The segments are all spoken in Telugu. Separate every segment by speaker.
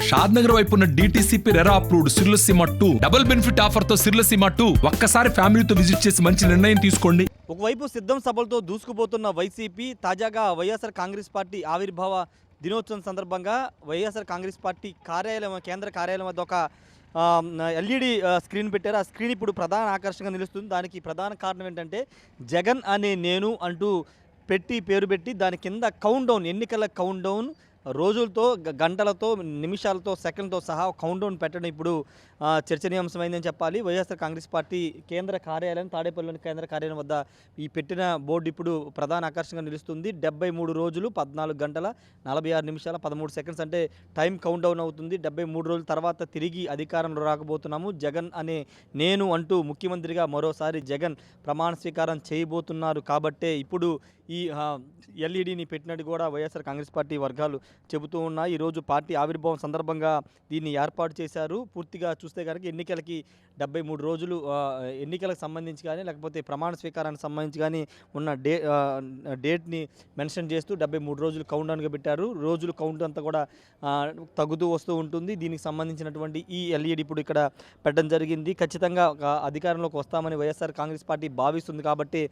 Speaker 1: షాద్ నగర్ వైపు ఉన్న DTCP RERA approved సిర్లసీమ 2 double benefit offer తో సిర్లసీమ 2 ఒక్కసారి ఫ్యామిలీతో విజిట్ చేసి మంచి నిర్ణయం తీసుకోండి.
Speaker 2: ఒకవైపు సిద్ధం సభలతో దూసుకుపోతున్న వైసీపీ తాజాగా వైఎస్ఆర్ కాంగ్రెస్ పార్టీ ఆవిర్భావ దినోత్సవం సందర్భంగా వైఎస్ఆర్ కాంగ్రెస్ పార్టీ కేంద్ర కార్యాలయం వద్ద ఒక LED స్క్రీన్ పెట్టారు. ఆ స్క్రీన్ ఇప్పుడు ప్రధాన ఆకర్షణగా నిలుస్తుంది. దానికి ప్రధాన కారణం ఏంటంటే జగన్ అనే నేను అంటూ పేరు పెట్టి దాని కింద కౌంట్ డౌన్, ఎన్నికల కౌంట్ డౌన్ రోజులతో, గంటలతో, నిమిషాలతో, సెకండ్తో సహా కౌంట్ డౌన్ పెట్టడం ఇప్పుడు చర్చనీయాంశమైందని చెప్పాలి. వైఎస్ఆర్ కాంగ్రెస్ పార్టీ కేంద్ర కార్యాలయం, తాడేపల్లిలోని కేంద్ర కార్యాలయం వద్ద ఈ పెట్టిన బోర్డు ఇప్పుడు ప్రధాన ఆకర్షణగా నిలుస్తుంది. 73 రోజులు 14 గంటల 46 నిమిషాల 13 సెకండ్స్ అంటే టైం కౌంట్ డౌన్ అవుతుంది. 73 రోజుల తర్వాత తిరిగి అధికారంలో రాకపోతున్నాము. జగన్ అనే నేను అంటూ ముఖ్యమంత్రిగా మరోసారి జగన్ ప్రమాణ స్వీకారం చేయబోతున్నారు. కాబట్టే ఇప్పుడు ఈ LEDని పెట్టినట్టు కూడా వైఎస్ఆర్ కాంగ్రెస్ పార్టీ వర్గాలు చెబుతూ ఉన్నాయి. ఈరోజు పార్టీ ఆవిర్భావం సందర్భంగా దీన్ని ఏర్పాటు చేశారు. పూర్తిగా చూస్తే కనుక ఎన్నికలకి 73 రోజులు ఎన్నికలకు సంబంధించి కానీ లేకపోతే ప్రమాణ స్వీకారానికి సంబంధించి కానీ ఉన్న డేట్ని మెన్షన్ చేస్తూ 73 రోజులు కౌంట్ డౌన్గా పెట్టారు. రోజులు కౌంట్ అంతా కూడా తగ్గుతూ వస్తూ ఉంటుంది. దీనికి సంబంధించినటువంటి ఈ LED ఇప్పుడు ఇక్కడ పెట్టడం జరిగింది. ఖచ్చితంగా అధికారంలోకి వస్తామని వైఎస్ఆర్ కాంగ్రెస్ పార్టీ భావిస్తుంది. కాబట్టి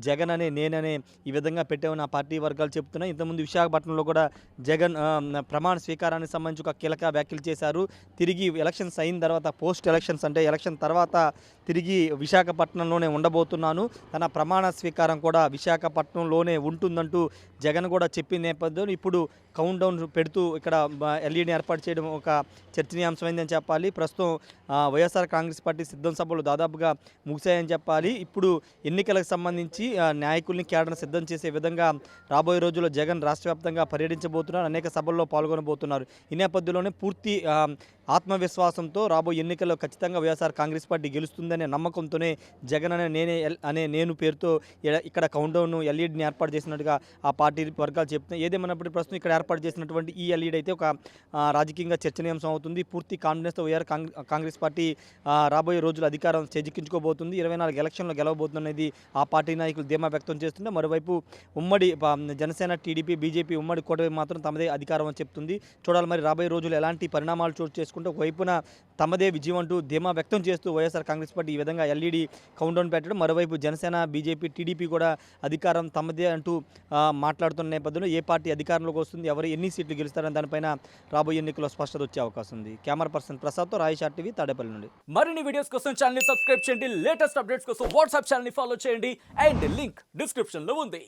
Speaker 2: జగన్ అనే నేననే ఈ విధంగా పెట్టామని ఆ పార్టీ వర్గాలు చెప్తున్నాయి. ఇంతకుముందు విశాఖపట్నంలో కూడా జగన్ ప్రమాణ స్వీకారానికి సంబంధించి ఒక కీలక వ్యాఖ్యలు చేశారు. తిరిగి ఎలక్షన్స్ అయిన తర్వాత, పోస్ట్ ఎలక్షన్స్ అంటే ఎలక్షన్ తర్వాత తిరిగి విశాఖపట్నంలోనే ఉండబోతున్నాను, తన ప్రమాణ స్వీకారం కూడా విశాఖపట్నంలోనే ఉంటుందంటూ జగన్ కూడా చెప్పిన నేపథ్యంలో ఇప్పుడు కౌంట్ డౌన్ పెడుతూ ఇక్కడ LEDని ఏర్పాటు చేయడం ఒక చర్చనీయాంశమైందని చెప్పాలి. ప్రస్తుతం వైఎస్ఆర్ కాంగ్రెస్ పార్టీ సిద్ధం సభలు దాదాపుగా ముగిశాయని చెప్పాలి. ఇప్పుడు ఎన్నికలకు సంబంధించి నాయకుల్ని కేడర్ను సిద్ధం చేసే విధంగా రాబోయే రోజుల్లో జగన్ రాష్ట్ర వ్యాప్తంగా పర్యటించబోతున్నారు. అనేక సభల్లో పాల్గొనబోతున్నారు. ఈ నేపథ్యంలోనే పూర్తి ఆత్మవిశ్వాసంతో రాబోయే ఎన్నికల్లో ఖచ్చితంగా వైఎస్ఆర్ కాంగ్రెస్ పార్టీ గెలుస్తుందనే నమ్మకంతోనే జగన్ అనే నేను పేరుతో ఇక్కడ కౌంట్ డౌన్ LEDని ఏర్పాటు చేసినట్టుగా ఆ పార్టీ వర్గాలు చెప్తున్నాయి. ఏదేమన్నప్పటికీ ప్రస్తుతం ఇక్కడ ఏర్పాటు చేసినటువంటి ఈ LED అయితే ఒక రాజకీయంగా చర్చనీయాంశం అవుతుంది. పూర్తి కాన్ఫిడెన్స్తో వైఆర్ కాంగ్రెస్ పార్టీ రాబోయే రోజులు అధికారం చేజిక్కించుకోబోతుంది. 24 ఎలక్షన్లో గెలవబోతుందనేది ఆ పార్టీ నాయకులు ధీమా వ్యక్తం చేస్తుంటే, మరోవైపు ఉమ్మడి జనసేన, TDP, BJP ఉమ్మడి కూటమి మాత్రం తమదే అధికారం అని చెప్తుంది. చూడాలి మరి రాబోయే రోజులు ఎలాంటి పరిణామాలు చోటు చేసుకుంటే ఒకవైపున తమదే విజయం అంటూ ధీమా వ్యక్తం చేస్తూ వైఎస్ఆర్ కాంగ్రెస్ పార్టీ ఈ విధంగా LED కౌంట్ డౌన్ పెట్టడం, మరోవైపు జనసేన, BJP, TDP కూడా అధికారం తమదే అంటూ మాట్లాడుతున్న నేపథ్యంలో ఏ పార్టీ అధికారంలోకి వస్తుంది, ఎవరు ఎన్ని సీట్లు గెలుస్తారని దానిపైన రాబోయే ఎన్నికల్లో స్పష్టత వచ్చే అవకాశం ఉంది. Camera person ప్రసాద్తో Rayesh RTV, Tadepalli నుండి.
Speaker 3: మరిన్ని వీడియోస్ కోసం ఛానల్ ని సబ్స్క్రైబ్ చేయండి. లేటెస్ట్ అప్డేట్స్ కోసం వాట్సాప్ ఛానల్ ని ఫాలో చేయండి. అండ్ లింక్ డిస్క్రిప్షన్ లో ఉంది.